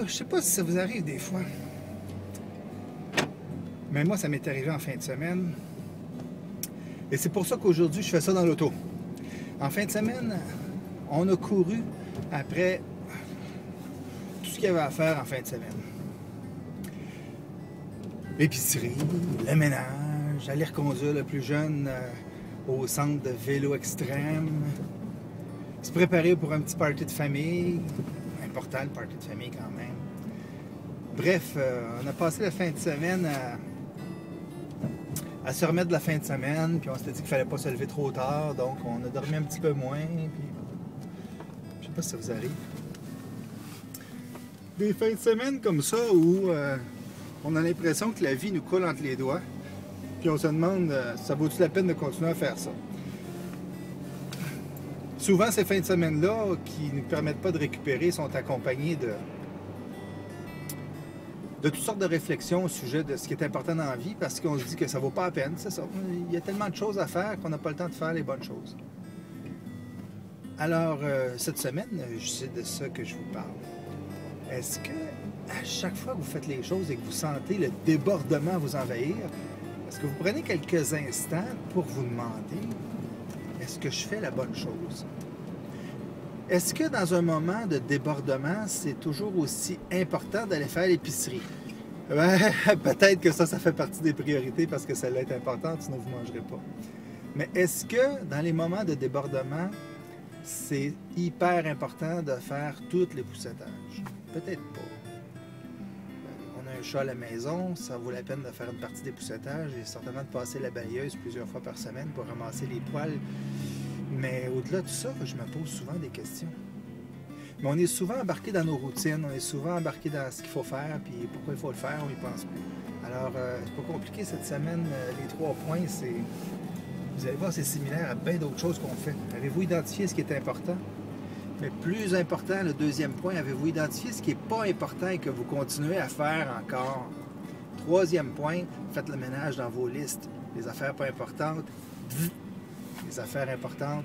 Je sais pas si ça vous arrive des fois. Mais moi, ça m'est arrivé en fin de semaine. Et c'est pour ça qu'aujourd'hui, je fais ça dans l'auto. En fin de semaine, on a couru après tout ce qu'il y avait à faire en fin de semaine. L'épicerie, le ménage, aller reconduire le plus jeune au centre de vélo extrême, se préparer pour un petit party de famille, important le party de famille quand même. Bref, on a passé la fin de semaine à se remettre de la fin de semaine, puis on s'était dit qu'il fallait pas se lever trop tard, donc on a dormi un petit peu moins, puis je sais pas si ça vous arrive. Des fins de semaine comme ça où on a l'impression que la vie nous coule entre les doigts, puis on se demande ça vaut-il la peine de continuer à faire ça. Souvent, ces fins de semaine-là, qui ne nous permettent pas de récupérer, sont accompagnées de toutes sortes de réflexions au sujet de ce qui est important dans la vie, parce qu'on se dit que ça vaut pas la peine, c'est ça. Il y a tellement de choses à faire qu'on n'a pas le temps de faire les bonnes choses. Alors, cette semaine, c'est de ça que je vous parle. Est-ce que, à chaque fois que vous faites les choses et que vous sentez le débordement vous envahir, est-ce que vous prenez quelques instants pour vous demander, est-ce que je fais la bonne chose? Est-ce que dans un moment de débordement, c'est toujours aussi important d'aller faire l'épicerie? Ben, peut-être que ça fait partie des priorités parce que celle-là est importante, sinon vous ne mangerez pas. Mais est-ce que dans les moments de débordement, c'est hyper important de faire tous les poussetages? Peut-être pas. On a un chat à la maison, ça vaut la peine de faire une partie des poussetages et certainement de passer la balayeuse plusieurs fois par semaine pour ramasser les poils. Mais au-delà de ça, je me pose souvent des questions. Mais on est souvent embarqué dans nos routines, on est souvent embarqué dans ce qu'il faut faire, puis pourquoi il faut le faire, on n'y pense plus. Alors, c'est pas compliqué cette semaine. Les 3 points, c'est... Vous allez voir, c'est similaire à bien d'autres choses qu'on fait. Avez-vous identifié ce qui est important? Mais plus important, le deuxième point, avez-vous identifié ce qui n'est pas important et que vous continuez à faire encore? Troisième point, faites le ménage dans vos listes. Les affaires pas importantes, les affaires importantes,